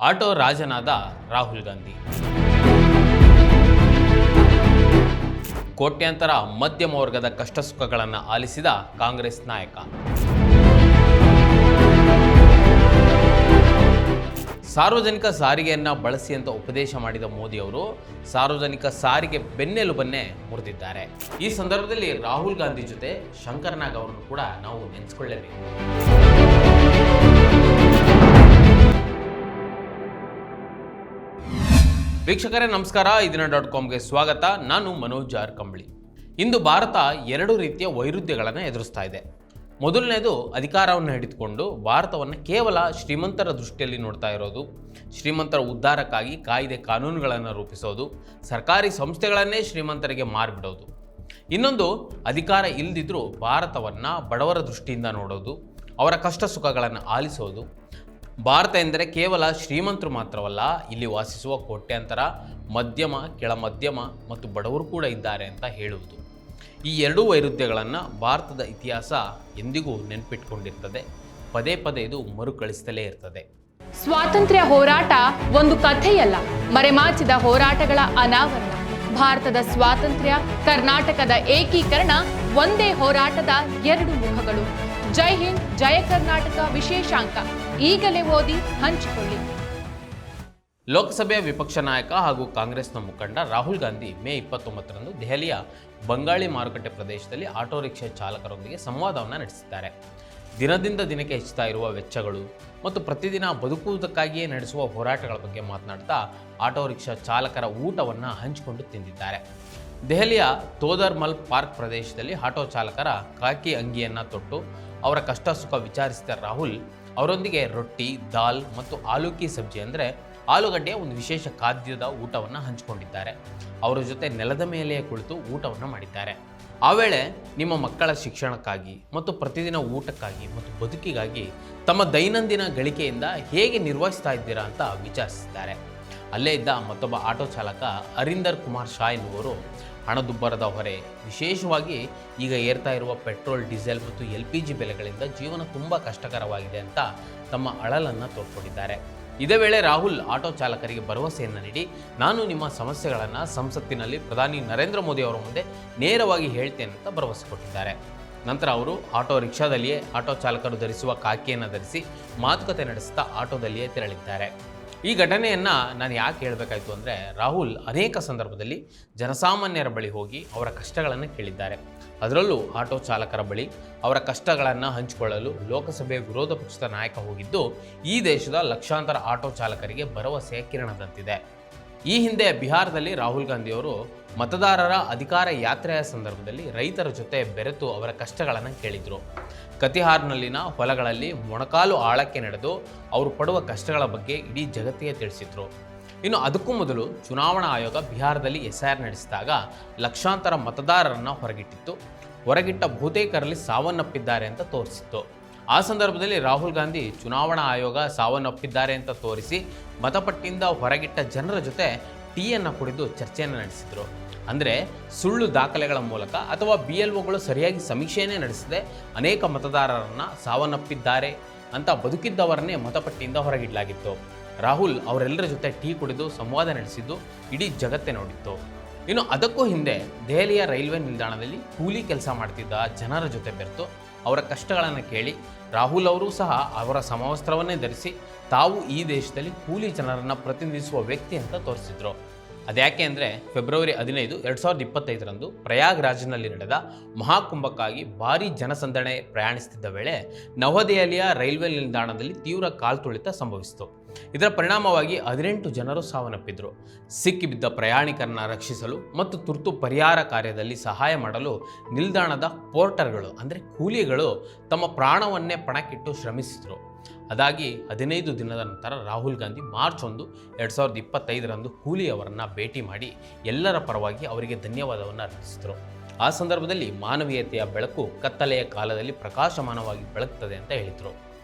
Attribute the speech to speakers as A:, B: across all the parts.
A: Auto ರಾಜನಾದ ರಾಹುಲ್ ಗಾಂಧಿ. ಕೋಟ್ಯಾಂತರ ಮಧ್ಯಮ ವರ್ಗದ ಕಷ್ಟ ಸುಖಗಳನ್ನು ಆಲಿಸಿದ ಕಾಂಗ್ರೆಸ್ ನಾಯಕ. ಸಾರ್ವಜನಿಕ ಸಾರಿಗೆಯನ್ನು ಬಳಸಿ ಅಂತ ಉಪದೇಶ ಮಾಡಿದ ಮೋದಿ ಅವರು ಸಾರ್ವಜನಿಕ ಸಾರಿಗೆ ಬೆನ್ನೆಲುಬನ್ನೇ ಮುರಿದಿದ್ದಾರೆ. ಈ ಸಂದರ್ಭದಲ್ಲಿ ರಾಹುಲ್ ಗಾಂಧಿ ಜೊತೆ ಶಂಕರ್ ನಾಗ್ ಅವರನ್ನು ಕೂಡ ನಾವು ನೆನೆಸಿಕೊಳ್ಳಲೇಬೇಕು. ವೀಕ್ಷಕರೇ ನಮಸ್ಕಾರ, ಇದನ್ನ.comಗೆ ಸ್ವಾಗತ. ನಾನು ಮನೋಜ್ ಆರ್ ಕಂಬಳಿ. ಇಂದು ಭಾರತ ಎರಡು ರೀತಿಯ ವೈರುಧ್ಯಗಳನ್ನು ಎದುರಿಸ್ತಾ ಇದೆ. ಮೊದಲನೇದು, ಅಧಿಕಾರವನ್ನು ಹಿಡಿದುಕೊಂಡು ಭಾರತವನ್ನು ಕೇವಲ ಶ್ರೀಮಂತರ ದೃಷ್ಟಿಯಲ್ಲಿ ನೋಡ್ತಾ ಇರೋದು, ಶ್ರೀಮಂತರ ಉದ್ಧಾರಕ್ಕಾಗಿ ಕಾಯ್ದೆ ಕಾನೂನುಗಳನ್ನು ರೂಪಿಸೋದು, ಸರ್ಕಾರಿ ಸಂಸ್ಥೆಗಳನ್ನೇ ಶ್ರೀಮಂತರಿಗೆ ಮಾರಿಬಿಡೋದು. ಇನ್ನೊಂದು, ಅಧಿಕಾರ ಇಲ್ಲದಿದ್ದರೂ ಭಾರತವನ್ನು ಬಡವರ ದೃಷ್ಟಿಯಿಂದ ನೋಡೋದು, ಅವರ ಕಷ್ಟ ಸುಖಗಳನ್ನು ಆಲಿಸೋದು. ಭಾರತ ಎಂದರೆ ಕೇವಲ ಶ್ರೀಮಂತರು ಮಾತ್ರವಲ್ಲ, ಇಲ್ಲಿ ವಾಸಿಸುವ ಕೋಟ್ಯಾಂತರ ಮಧ್ಯಮ, ಕೆಳ ಮಧ್ಯಮ ಮತ್ತು ಬಡವರು ಕೂಡ ಇದ್ದಾರೆ ಅಂತ ಹೇಳುವುದು. ಈ ಎರಡೂ ವೈರುಧ್ಯಗಳನ್ನು ಭಾರತದ ಇತಿಹಾಸ ಎಂದಿಗೂ ನೆನಪಿಟ್ಕೊಂಡಿರ್ತದೆ. ಪದೇ ಪದೇ ಇದು ಮರುಕಳಿಸುತ್ತಲೇ ಇರ್ತದೆ.
B: ಸ್ವಾತಂತ್ರ್ಯ ಹೋರಾಟ ಒಂದು ಕಥೆಯಲ್ಲ, ಮರೆಮಾಚಿದ ಹೋರಾಟಗಳ ಅನಾವರಣ. ಭಾರತದ ಸ್ವಾತಂತ್ರ್ಯ, ಕರ್ನಾಟಕದ ಏಕೀಕರಣ ಒಂದೇ ಹೋರಾಟದ ಎರಡು ಮುಖಗಳು. ಜೈ ಹಿಂದ್, ಜಯ ಕರ್ನಾಟಕ ವಿಶೇಷಾಂಕ ಈಗಲೇ ಓದಿ ಹಂಚಿಕೊಳ್ಳಿ.
A: ಲೋಕಸಭೆಯ ವಿಪಕ್ಷ ನಾಯಕ ಹಾಗೂ ಕಾಂಗ್ರೆಸ್ನ ಮುಖಂಡ ರಾಹುಲ್ ಗಾಂಧಿ ಮೇ 29ರಂದು ದೆಹಲಿಯ ಬಂಗಾಳಿ ಮಾರುಕಟ್ಟೆ ಪ್ರದೇಶದಲ್ಲಿ ಆಟೋ ರಿಕ್ಷಾ ಚಾಲಕರೊಂದಿಗೆ ಸಂವಾದವನ್ನು ನಡೆಸಿದ್ದಾರೆ. ದಿನದಿಂದ ದಿನಕ್ಕೆ ಹೆಚ್ಚುತ್ತಾ ಇರುವ ವೆಚ್ಚಗಳು ಮತ್ತು ಪ್ರತಿದಿನ ಬದುಕುವುದಕ್ಕಾಗಿಯೇ ನಡೆಸುವ ಹೋರಾಟಗಳ ಬಗ್ಗೆ ಮಾತನಾಡ್ತಾ ಆಟೋ ರಿಕ್ಷಾ ಚಾಲಕರ ಊಟವನ್ನು ಹಂಚಿಕೊಂಡು ತಿಂದಿದ್ದಾರೆ. ದೆಹಲಿಯ ತೋದರ್ಮಲ್ ಪಾರ್ಕ್ ಪ್ರದೇಶದಲ್ಲಿ ಆಟೋ ಚಾಲಕರ ಖಾಕಿ ಅಂಗಿಯನ್ನು ತೊಟ್ಟು ಅವರ ಕಷ್ಟ ಸುಖ ವಿಚಾರಿಸಿದ ರಾಹುಲ್ ಅವರೊಂದಿಗೆ ರೊಟ್ಟಿ, ದಾಲ್ ಮತ್ತು ಆಲೂಕಿ ಸಬ್ಜಿ ಅಂದರೆ ಆಲೂಗಡ್ಡೆಯ ಒಂದು ವಿಶೇಷ ಖಾದ್ಯದ ಊಟವನ್ನು ಹಂಚಿಕೊಂಡಿದ್ದಾರೆ. ಅವರ ಜೊತೆ ನೆಲದ ಮೇಲೆಯೇ ಕುಳಿತು ಊಟವನ್ನು ಮಾಡಿದ್ದಾರೆ. ಆ ವೇಳೆ ನಿಮ್ಮ ಮಕ್ಕಳ ಶಿಕ್ಷಣಕ್ಕಾಗಿ ಮತ್ತು ಪ್ರತಿದಿನ ಊಟಕ್ಕಾಗಿ ಮತ್ತು ಬದುಕಿಗಾಗಿ ತಮ್ಮ ದೈನಂದಿನ ಗಳಿಕೆಯಿಂದ ಹೇಗೆ ನಿರ್ವಹಿಸ್ತಾ ಇದ್ದೀರಾ ಅಂತ ವಿಚಾರಿಸಿದ್ದಾರೆ. ಅಲ್ಲೇ ಇದ್ದ ಮತ್ತೊಬ್ಬ ಆಟೋ ಚಾಲಕ ಅರಿಂದರ್ ಕುಮಾರ್ ಶಾ ಎನ್ನುವರು ಹಣದುಬ್ಬರದ ಹೊರೆ, ವಿಶೇಷವಾಗಿ ಈಗ ಏರ್ತಾ ಇರುವ ಪೆಟ್ರೋಲ್, ಡೀಸೆಲ್ ಮತ್ತು LPG ಬೆಲೆಗಳಿಂದ ಜೀವನ ತುಂಬ ಕಷ್ಟಕರವಾಗಿದೆ ಅಂತ ತಮ್ಮ ಅಳಲನ್ನು ತೋಡ್ಕೊಂಡಿದ್ದಾರೆ. ಇದೇ ವೇಳೆ ರಾಹುಲ್ ಆಟೋ ಚಾಲಕರಿಗೆ ಭರವಸೆಯನ್ನು ನೀಡಿ, ನಾನು ನಿಮ್ಮ ಸಮಸ್ಯೆಗಳನ್ನು ಸಂಸತ್ತಿನಲ್ಲಿ ಪ್ರಧಾನಿ ನರೇಂದ್ರ ಮೋದಿ ಅವರ ಮುಂದೆ ನೇರವಾಗಿ ಹೇಳ್ತೇನೆ ಅಂತ ಭರವಸೆ ಕೊಟ್ಟಿದ್ದಾರೆ. ನಂತರ ಅವರು ಆಟೋ ರಿಕ್ಷಾದಲ್ಲಿಯೇ ಆಟೋ ಚಾಲಕರು ಧರಿಸುವ ಖಾಕಿಯನ್ನು ಧರಿಸಿ ಮಾತುಕತೆ ನಡೆಸುತ್ತಾ ಆಟೋದಲ್ಲಿಯೇ ತೆರಳಿದ್ದಾರೆ. ಈ ಘಟನೆಯನ್ನು ನಾನು ಯಾಕೆ ಹೇಳಬೇಕಾಯಿತು ಅಂದರೆ, ರಾಹುಲ್ ಅನೇಕ ಸಂದರ್ಭದಲ್ಲಿ ಜನಸಾಮಾನ್ಯರ ಬಳಿ ಹೋಗಿ ಅವರ ಕಷ್ಟಗಳನ್ನು ಕೇಳಿದ್ದಾರೆ. ಅದರಲ್ಲೂ ಆಟೋ ಚಾಲಕರ ಬಳಿ ಅವರ ಕಷ್ಟಗಳನ್ನು ಹಂಚಿಕೊಳ್ಳಲು ಲೋಕಸಭೆ ವಿರೋಧ ಪಕ್ಷದ ನಾಯಕ ಹೋಗಿದ್ದು ಈ ದೇಶದ ಲಕ್ಷಾಂತರ ಆಟೋ ಚಾಲಕರಿಗೆ ಭರವಸೆಯ ಕಿರಣದಂತಿದೆ. ಈ ಹಿಂದೆ ಬಿಹಾರದಲ್ಲಿ ರಾಹುಲ್ ಗಾಂಧಿಯವರು ಮತದಾರರ ಅಧಿಕಾರ ಯಾತ್ರೆಯ ಸಂದರ್ಭದಲ್ಲಿ ರೈತರ ಜೊತೆ ಬೆರೆತು ಅವರ ಕಷ್ಟಗಳನ್ನು ಕೇಳಿದರು. ಕತಿಹಾರ್ನಲ್ಲಿನ ಹೊಲಗಳಲ್ಲಿ ಮೊಣಕಾಲು ಆಳಕ್ಕೆ ನಡೆದು ಅವರು ಪಡುವ ಕಷ್ಟಗಳ ಬಗ್ಗೆ ಇಡೀ ಜಗತ್ತಿಗೆ ತಿಳಿಸಿದರು. ಇನ್ನು ಅದಕ್ಕೂ ಮೊದಲು ಚುನಾವಣಾ ಆಯೋಗ ಬಿಹಾರದಲ್ಲಿ SIR ನಡೆಸಿದಾಗ ಲಕ್ಷಾಂತರ ಮತದಾರರನ್ನು ಹೊರಗಿಟ್ಟ ಬಹುತೇಕರಲ್ಲಿ ಸಾವನ್ನಪ್ಪಿದ್ದಾರೆ ಅಂತ ತೋರಿಸಿತ್ತು. ಆ ಸಂದರ್ಭದಲ್ಲಿ ರಾಹುಲ್ ಗಾಂಧಿ ಚುನಾವಣಾ ಆಯೋಗ ಸಾವನ್ನಪ್ಪಿದ್ದಾರೆ ಅಂತ ತೋರಿಸಿ ಮತಪಟ್ಟಿಯಿಂದ ಹೊರಗಿಟ್ಟ ಜನರ ಜೊತೆ ಟೀಯನ್ನು ಕುಡಿದು ಚರ್ಚೆಯನ್ನು ನಡೆಸಿದರು. ಅಂದರೆ ಸುಳ್ಳು ದಾಖಲೆಗಳ ಮೂಲಕ ಅಥವಾ BLOಗಳು ಸರಿಯಾಗಿ ಸಮೀಕ್ಷೆಯನ್ನೇ ನಡೆಸದೆ ಅನೇಕ ಮತದಾರರನ್ನು ಸಾವನ್ನಪ್ಪಿದ್ದಾರೆ ಅಂತ ಬದುಕಿದ್ದವರನ್ನೇ ಮತಪಟ್ಟಿಯಿಂದ ಹೊರಗಿಡಲಾಗಿತ್ತು. ರಾಹುಲ್ ಅವರೆಲ್ಲರ ಜೊತೆ ಟೀ ಕುಡಿದು ಸಂವಾದ ನಡೆಸಿದ್ದು ಇಡೀ ಜಗತ್ತೇ ನೋಡಿತ್ತು. ಇನ್ನು ಅದಕ್ಕೂ ಹಿಂದೆ ದೆಹಲಿಯ ರೈಲ್ವೆ ನಿಲ್ದಾಣದಲ್ಲಿ ಕೂಲಿ ಕೆಲಸ ಮಾಡ್ತಿದ್ದ ಜನರ ಜೊತೆ ಬೆರೆತು ಅವರ ಕಷ್ಟಗಳನ್ನು ಕೇಳಿ ರಾಹುಲ್ ಅವರು ಸಹ ಅವರ ಸಮವಸ್ತ್ರವನ್ನೇ ಧರಿಸಿ ತಾವು ಈ ದೇಶದಲ್ಲಿ ಕೂಲಿ ಜನರನ್ನು ಪ್ರತಿನಿಧಿಸುವ ವ್ಯಕ್ತಿ ಅಂತ ತೋರಿಸಿದ್ರು. ಅದ್ಯಾಕೆ ಅಂದರೆ ಫೆಬ್ರವರಿ 15, 2025ರಂದು ಪ್ರಯಾಗ್ರಾಜ್ನಲ್ಲಿ ನಡೆದ ಮಹಾಕುಂಭಕ್ಕಾಗಿ ಭಾರೀ ಜನಸಂದಣಿ ಪ್ರಯಾಣಿಸುತ್ತಿದ್ದ ವೇಳೆ ನವದೆಹಲಿಯ ರೈಲ್ವೆ ನಿಲ್ದಾಣದಲ್ಲಿ ತೀವ್ರ ಕಾಲ್ತುಳಿತ ಸಂಭವಿಸಿತು. ಇದರ ಪರಿಣಾಮವಾಗಿ 18 ಜನರು ಸಾವನ್ನಪ್ಪಿದ್ರು. ಸಿಕ್ಕಿಬಿದ್ದ ಪ್ರಯಾಣಿಕರನ್ನು ರಕ್ಷಿಸಲು ಮತ್ತು ತುರ್ತು ಪರಿಹಾರ ಕಾರ್ಯದಲ್ಲಿ ಸಹಾಯ ಮಾಡಲು ನಿಲ್ದಾಣದ ಪೋರ್ಟರ್ಗಳು ಅಂದರೆ ಕೂಲಿಗಳು ತಮ್ಮ ಪ್ರಾಣವನ್ನೇ ಪಣಕ್ಕಿಟ್ಟು ಶ್ರಮಿಸಿದರು. ಅದಾಗಿ 15 ದಿನದ ನಂತರ ರಾಹುಲ್ ಗಾಂಧಿ ಮಾರ್ಚ್ 1, 2025ರಂದು ಕೂಲಿಯವರನ್ನು ಭೇಟಿ ಮಾಡಿ ಎಲ್ಲರ ಪರವಾಗಿ ಅವರಿಗೆ ಧನ್ಯವಾದವನ್ನು ಅರ್ಪಿಸಿದರು. ಆ ಸಂದರ್ಭದಲ್ಲಿ ಮಾನವೀಯತೆಯ ಬೆಳಕು ಕತ್ತಲೆಯ ಕಾಲದಲ್ಲಿ ಪ್ರಕಾಶಮಾನವಾಗಿ ಬೆಳಗ್ತದೆ ಅಂತ ಹೇಳಿದರು.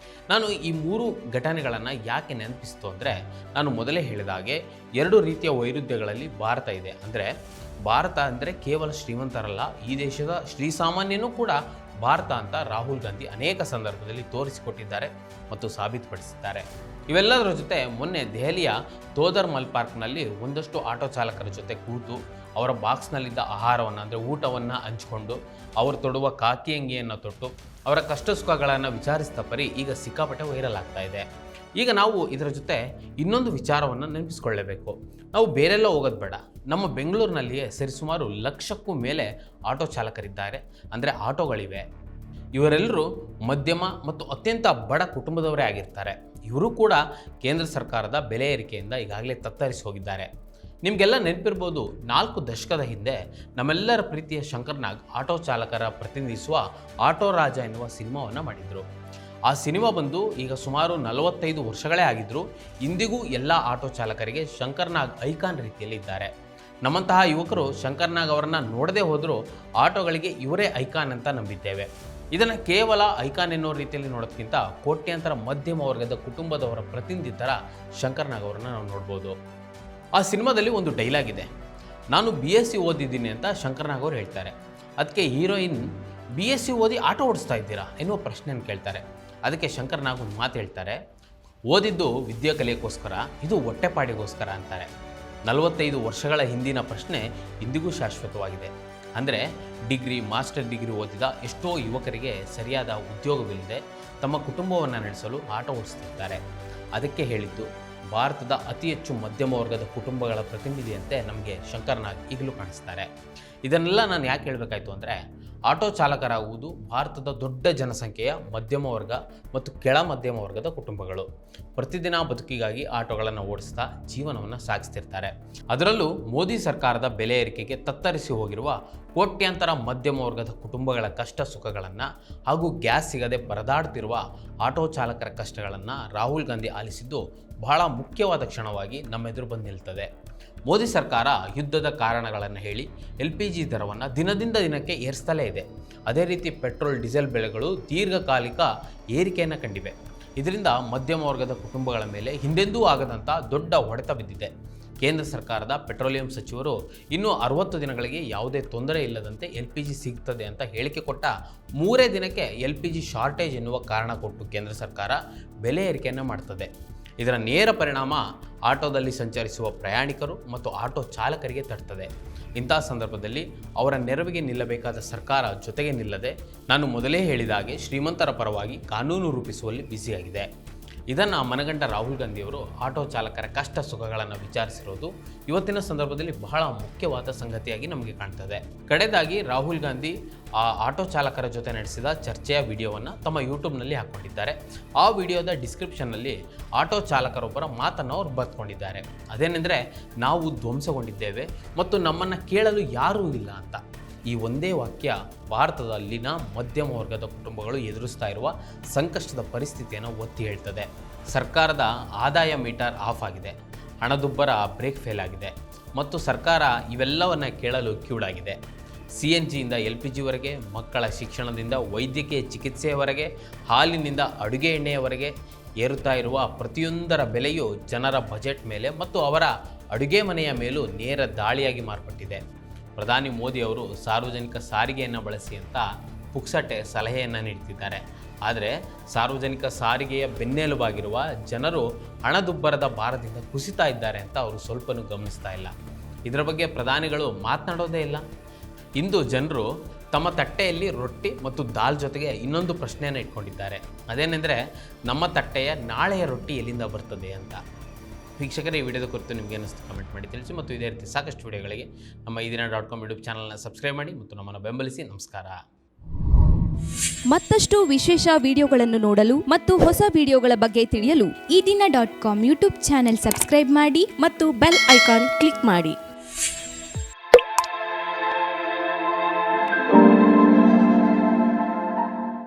A: ನಾನು ಈ 3 ಘಟನೆಗಳನ್ನು ಯಾಕೆ ನೆನಪಿಸ್ತು ಅಂದರೆ, ನಾನು ಮೊದಲೇ ಹೇಳಿದ ಹಾಗೆ ಎರಡು ರೀತಿಯ ವೈರುಧ್ಯಗಳಲ್ಲಿ ಭಾರತ ಇದೆ. ಅಂದರೆ ಭಾರತ ಅಂದರೆ ಕೇವಲ ಶ್ರೀಮಂತರಲ್ಲ, ಈ ದೇಶದ ಶ್ರೀಸಾಮಾನ್ಯನೂ ಕೂಡ ಭಾರತ ಅಂತ ರಾಹುಲ್ ಗಾಂಧಿ ಅನೇಕ ಸಂದರ್ಭದಲ್ಲಿ ತೋರಿಸಿಕೊಟ್ಟಿದ್ದಾರೆ ಮತ್ತು ಸಾಬೀತುಪಡಿಸಿದ್ದಾರೆ. ಇವೆಲ್ಲದರ ಜೊತೆ ಮೊನ್ನೆ ದೆಹಲಿಯ ತೋದರ್ಮಲ್ ಪಾರ್ಕ್ನಲ್ಲಿ ಒಂದಷ್ಟು ಆಟೋ ಚಾಲಕರ ಜೊತೆ ಕೂತು ಅವರ ಬಾಕ್ಸ್ನಲ್ಲಿದ್ದ ಆಹಾರವನ್ನು ಅಂದರೆ ಊಟವನ್ನು ಹಂಚಿಕೊಂಡು ಅವರು ತೊಡುವ ಕಾಕಿ ಅಂಗಿಯನ್ನು ತೊಟ್ಟು ಅವರ ಕಷ್ಟ ಸುಖಗಳನ್ನು ವಿಚಾರಿಸಿದ ಪರಿ ಈಗ ಸಿಕ್ಕಾಪಟ್ಟೆ ವೈರಲ್ ಆಗ್ತಾ ಇದೆ. ಈಗ ನಾವು ಇದರ ಜೊತೆ ಇನ್ನೊಂದು ವಿಚಾರವನ್ನು ನೆನಪಿಸ್ಕೊಳ್ಳೇಬೇಕು. ನಾವು ಬೇರೆಲ್ಲ ಹೋಗೋದು ಬೇಡ, ನಮ್ಮ ಬೆಂಗಳೂರಿನಲ್ಲಿಯೇ ಸರಿಸುಮಾರು 1,00,000ಕ್ಕೂ ಮೇಲೆ ಆಟೋ ಚಾಲಕರಿದ್ದಾರೆ, ಅಂದರೆ ಆಟೋಗಳಿವೆ. ಇವರೆಲ್ಲರೂ ಮಧ್ಯಮ ಮತ್ತು ಅತ್ಯಂತ ಬಡ ಕುಟುಂಬದವರೇ ಆಗಿರ್ತಾರೆ. ಇವರು ಕೂಡ ಕೇಂದ್ರ ಸರ್ಕಾರದ ಬೆಲೆ ಏರಿಕೆಯಿಂದ ಈಗಾಗಲೇ ತತ್ತರಿಸಿ ಹೋಗಿದ್ದಾರೆ. ನಿಮಗೆಲ್ಲ ನೆನಪಿರ್ಬೋದು, 4 ದಶಕದ ಹಿಂದೆ ನಮ್ಮೆಲ್ಲರ ಪ್ರೀತಿಯ ಶಂಕರ್ ನಾಗ್ ಆಟೋ ಚಾಲಕರ ಪ್ರತಿನಿಧಿಸುವ ಆಟೋ ರಾಜ ಎನ್ನುವ ಸಿನಿಮಾವನ್ನು ಮಾಡಿದರು. ಆ ಸಿನಿಮಾ ಬಂದು ಈಗ ಸುಮಾರು 45 ವರ್ಷಗಳೇ ಆಗಿದ್ದರೂ ಇಂದಿಗೂ ಎಲ್ಲ ಆಟೋ ಚಾಲಕರಿಗೆ ಶಂಕರ್ ನಾಗ್ ಐಕಾನ್ ರೀತಿಯಲ್ಲಿ ಇದ್ದಾರೆ. ನಮ್ಮಂತಹ ಯುವಕರು ಶಂಕರ್ ನಾಗ್ ಅವರನ್ನು ನೋಡದೇ ಹೋದರೂ ಆಟೋಗಳಿಗೆ ಇವರೇ ಐಕಾನ್ ಅಂತ ನಂಬಿದ್ದೇವೆ. ಇದನ್ನು ಕೇವಲ ಐಕಾನ್ ಎನ್ನುವ ರೀತಿಯಲ್ಲಿ ನೋಡೋದಕ್ಕಿಂತ ಕೋಟ್ಯಾಂತರ ಮಧ್ಯಮ ವರ್ಗದ ಕುಟುಂಬದವರ ಪ್ರತಿನಿಧಿ ಥರ ಶಂಕರ್ ನಾಗ್ ಅವರನ್ನು ನಾವು ನೋಡ್ಬೋದು. ಆ ಸಿನಿಮಾದಲ್ಲಿ ಒಂದು ಡೈಲಾಗ್ ಇದೆ, ನಾನು BSc ಓದಿದ್ದೀನಿ ಅಂತ ಶಂಕರ್ ನಾಗ್ ಅವರು ಹೇಳ್ತಾರೆ. ಅದಕ್ಕೆ ಹೀರೋಯಿನ್ BSc ಓದಿ ಆಟೋ ಓಡಿಸ್ತಾ ಇದ್ದೀರಾ ಎನ್ನುವ ಪ್ರಶ್ನೆಯನ್ನು ಕೇಳ್ತಾರೆ. ಅದಕ್ಕೆ ಶಂಕರ್ ನಾಗ್ ಒಂದು ಮಾತು ಹೇಳ್ತಾರೆ, ಓದಿದ್ದು ವಿದ್ಯೆ ಕಲಿಯೋಕ್ಕೋಸ್ಕರ, ಇದು ಹೊಟ್ಟೆಪಾಡಿಗೋಸ್ಕರ ಅಂತಾರೆ. 45 ವರ್ಷಗಳ ಹಿಂದಿನ ಪ್ರಶ್ನೆ ಇಂದಿಗೂ ಶಾಶ್ವತವಾಗಿದೆ. ಅಂದರೆ ಡಿಗ್ರಿ, ಮಾಸ್ಟರ್ ಡಿಗ್ರಿ ಓದಿದ ಎಷ್ಟೋ ಯುವಕರಿಗೆ ಸರಿಯಾದ ಉದ್ಯೋಗವಿಲ್ಲದೆ ತಮ್ಮ ಕುಟುಂಬವನ್ನು ನಡೆಸಲು ಆಟೋ ಓಡಿಸ್ತಿದ್ದಾರೆ. ಅದಕ್ಕೆ ಹೇಳಿದ್ದು ಭಾರತದ ಅತಿ ಹೆಚ್ಚು ಮಧ್ಯಮ ವರ್ಗದ ಕುಟುಂಬಗಳ ಪ್ರತಿನಿಧಿಯಂತೆ ನಮಗೆ ಶಂಕರ್ ನಾಗ್ ಈಗಲೂ ಕಾಣಿಸ್ತಾರೆ. ಇದನ್ನೆಲ್ಲ ನಾನು ಯಾಕೆ ಹೇಳಬೇಕಾಯ್ತು ಅಂದರೆ, ಆಟೋ ಚಾಲಕರಾಗುವುದು ಭಾರತದ ದೊಡ್ಡ ಜನಸಂಖ್ಯೆಯ ಮಧ್ಯಮ ವರ್ಗ ಮತ್ತು ಕೆಳ ಮಧ್ಯಮ ವರ್ಗದ ಕುಟುಂಬಗಳು. ಪ್ರತಿದಿನ ಬದುಕಿಗಾಗಿ ಆಟೋಗಳನ್ನು ಓಡಿಸ್ತಾ ಜೀವನವನ್ನು ಸಾಗಿಸ್ತಿರ್ತಾರೆ. ಅದರಲ್ಲೂ ಮೋದಿ ಸರ್ಕಾರದ ಬೆಲೆ ಏರಿಕೆಗೆ ತತ್ತರಿಸಿ ಹೋಗಿರುವ ಕೋಟ್ಯಾಂತರ ಮಧ್ಯಮ ವರ್ಗದ ಕುಟುಂಬಗಳ ಕಷ್ಟ ಸುಖಗಳನ್ನು ಹಾಗೂ ಗ್ಯಾಸ್ ಸಿಗದೆ ಪರದಾಡ್ತಿರುವ ಆಟೋ ಚಾಲಕರ ಕಷ್ಟಗಳನ್ನು ರಾಹುಲ್ ಗಾಂಧಿ ಆಲಿಸಿದ್ದು ಬಹಳ ಮುಖ್ಯವಾದ ಕ್ಷಣವಾಗಿ ನಮ್ಮೆದುರು ಬಂದು ನಿಲ್ತದೆ. ಮೋದಿ ಸರ್ಕಾರ ಯುದ್ಧದ ಕಾರಣಗಳನ್ನು ಹೇಳಿ LPG ದರವನ್ನು ದಿನದಿಂದ ದಿನಕ್ಕೆ ಏರಿಸ್ತಲೇ ಇದೆ. ಅದೇ ರೀತಿ ಪೆಟ್ರೋಲ್, ಡೀಸೆಲ್ ಬೆಲೆಗಳು ದೀರ್ಘಕಾಲಿಕ ಏರಿಕೆಯನ್ನು ಕಂಡಿವೆ. ಇದರಿಂದ ಮಧ್ಯಮ ವರ್ಗದ ಕುಟುಂಬಗಳ ಮೇಲೆ ಹಿಂದೆಂದೂ ಆಗದಂಥ ದೊಡ್ಡ ಹೊಡೆತ ಬಿದ್ದಿದೆ. ಕೇಂದ್ರ ಸರ್ಕಾರದ ಪೆಟ್ರೋಲಿಯಂ ಸಚಿವರು ಇನ್ನೂ 60 ದಿನಗಳಿಗೆ ಯಾವುದೇ ತೊಂದರೆ ಇಲ್ಲದಂತೆ LPG ಸಿಗ್ತದೆ ಅಂತ ಹೇಳಿಕೆ ಕೊಟ್ಟ 3 ದಿನಕ್ಕೆ LPG ಶಾರ್ಟೇಜ್ ಎನ್ನುವ ಕಾರಣ ಕೊಟ್ಟು ಕೇಂದ್ರ ಸರ್ಕಾರ ಬೆಲೆ ಏರಿಕೆಯನ್ನು ಮಾಡ್ತದೆ. ಇದರ ನೇರ ಪರಿಣಾಮ ಆಟೋದಲ್ಲಿ ಸಂಚರಿಸುವ ಪ್ರಯಾಣಿಕರು ಮತ್ತು ಆಟೋ ಚಾಲಕರಿಗೆ ತಟ್ಟುತ್ತದೆ. ಇಂಥ ಸಂದರ್ಭದಲ್ಲಿ ಅವರ ನೆರವಿಗೆ ನಿಲ್ಲಬೇಕಾದ ಸರ್ಕಾರ ಜೊತೆಗೆ ನಿಲ್ಲದೆ, ನಾನು ಮೊದಲೇ ಹೇಳಿದ ಹಾಗೆ ಶ್ರೀಮಂತರ ಪರವಾಗಿ ಕಾನೂನು ರೂಪಿಸುವಲ್ಲಿ ಬ್ಯುಸಿಯಾಗಿದೆ. ಇದನ್ನು ಮನಗಂಡ ರಾಹುಲ್ ಗಾಂಧಿಯವರು ಆಟೋ ಚಾಲಕರ ಕಷ್ಟ ಸುಖಗಳನ್ನು ವಿಚಾರಿಸಿರೋದು ಇವತ್ತಿನ ಸಂದರ್ಭದಲ್ಲಿ ಬಹಳ ಮುಖ್ಯವಾದ ಸಂಗತಿಯಾಗಿ ನಮಗೆ ಕಾಣ್ತದೆ. ಕಡೆದಾಗಿ ರಾಹುಲ್ ಗಾಂಧಿ ಆ ಆಟೋ ಚಾಲಕರ ಜೊತೆ ನಡೆಸಿದ ಚರ್ಚೆಯ ವಿಡಿಯೋವನ್ನು ತಮ್ಮ ಯೂಟ್ಯೂಬ್ನಲ್ಲಿ ಹಾಕ್ಕೊಂಡಿದ್ದಾರೆ. ಆ ವಿಡಿಯೋದ ಡಿಸ್ಕ್ರಿಪ್ಷನ್ನಲ್ಲಿ ಆಟೋ ಚಾಲಕರೊಬ್ಬರ ಮಾತನ್ನು ಅವರು ಬರೆದುಕೊಂಡಿದ್ದಾರೆ. ಅದೇನೆಂದರೆ, ನಾವು ಧ್ವಂಸಗೊಂಡಿದ್ದೇವೆ ಮತ್ತು ನಮ್ಮನ್ನು ಕೇಳಲು ಯಾರೂ ಇಲ್ಲ ಅಂತ. ಈ ಒಂದೇ ವಾಕ್ಯ ಭಾರತದಲ್ಲಿನ ಮಧ್ಯಮ ವರ್ಗದ ಕುಟುಂಬಗಳು ಎದುರಿಸ್ತಾ ಇರುವ ಸಂಕಷ್ಟದ ಪರಿಸ್ಥಿತಿಯನ್ನು ಒತ್ತಿ ಹೇಳ್ತದೆ. ಸರ್ಕಾರದ ಆದಾಯ ಮೀಟರ್ ಆಫ್ ಆಗಿದೆ, ಹಣದುಬ್ಬರ ಬ್ರೇಕ್ ಫೇಲ್ ಆಗಿದೆ ಮತ್ತು ಸರ್ಕಾರ ಇವೆಲ್ಲವನ್ನು ಕೇಳಲು ಕಿವುಡಾಗಿದೆ. CNGಯಿಂದ LPGವರೆಗೆ, ಮಕ್ಕಳ ಶಿಕ್ಷಣದಿಂದ ವೈದ್ಯಕೀಯ ಚಿಕಿತ್ಸೆಯವರೆಗೆ, ಹಾಲಿನಿಂದ ಅಡುಗೆ ಎಣ್ಣೆಯವರೆಗೆ ಏರುತ್ತಾ ಇರುವ ಪ್ರತಿಯೊಂದರ ಬೆಲೆಯು ಜನರ ಬಜೆಟ್ ಮೇಲೆ ಮತ್ತು ಅವರ ಅಡುಗೆ ಮನೆಯ ಮೇಲೂ ನೇರ ದಾಳಿಯಾಗಿ ಮಾರ್ಪಟ್ಟಿದೆ. ಪ್ರಧಾನಿ ಮೋದಿ ಅವರು ಸಾರ್ವಜನಿಕ ಸಾರಿಗೆಯನ್ನು ಬಳಸಿ ಅಂತ ಪುಕ್ಸಟೆ ಸಲಹೆಯನ್ನು ನೀಡ್ತಿದ್ದಾರೆ. ಆದರೆ ಸಾರ್ವಜನಿಕ ಸಾರಿಗೆಯ ಬೆನ್ನೆಲುಬಾಗಿರುವ ಜನರು ಹಣದುಬ್ಬರದ ಭಾರದಿಂದ ಕುಸಿತಾ ಇದ್ದಾರೆ ಅಂತ ಅವರು ಸ್ವಲ್ಪನೂ ಗಮನಿಸ್ತಾ ಇಲ್ಲ. ಇದರ ಬಗ್ಗೆ ಪ್ರಧಾನಿಗಳು ಮಾತನಾಡೋದೇ ಇಲ್ಲ. ಇಂದು ಜನರು ತಮ್ಮ ತಟ್ಟೆಯಲ್ಲಿ ರೊಟ್ಟಿ ಮತ್ತು ದಾಲ್ ಜೊತೆಗೆ ಇನ್ನೊಂದು ಪ್ರಶ್ನೆಯನ್ನು ಇಟ್ಕೊಂಡಿದ್ದಾರೆ. ಅದೇನೆಂದರೆ, ನಮ್ಮ ತಟ್ಟೆಯ ನಾಳೆಯ ರೊಟ್ಟಿ ಎಲ್ಲಿಂದ ಬರ್ತದೆ ಅಂತ. ವೀಕ್ಷಕರೇ, ಈ ವಿಡಿಯೋದ ಕುರಿತು ನಿಮಗೆ ಅನ್ನಿಸ್ತು ಕಮೆಂಟ್ ಮಾಡಿ ತಿಳಿಸಿ ಮತ್ತು ಇದೇ ರೀತಿ ಸಾಕಷ್ಟು ವಿಡಿಯೋಗಳಿಗೆ ನಮ್ಮ ಈದಿನ.com ಯೂಟ್ಯೂಬ್ ಚಾನಲ್ನ ಸಬ್ಸ್ಕ್ರೈಬ್ ಮಾಡಿ ಮತ್ತು ನಮ್ಮನ್ನು ಬೆಂಬಲಿಸಿ. ನಮಸ್ಕಾರ.
C: ಮತ್ತಷ್ಟು ವಿಶೇಷ ವಿಡಿಯೋಗಳನ್ನು ನೋಡಲು ಮತ್ತು ಹೊಸ ವಿಡಿಯೋಗಳ ಬಗ್ಗೆ ತಿಳಿಯಲು
D: ಈದಿನ.com ಯೂಟ್ಯೂಬ್ ಚಾನೆಲ್ ಸಬ್ಸ್ಕ್ರೈಬ್ ಮಾಡಿ
C: ಮತ್ತು ಬೆಲ್ ಐಕಾನ್ ಕ್ಲಿಕ್ ಮಾಡಿ.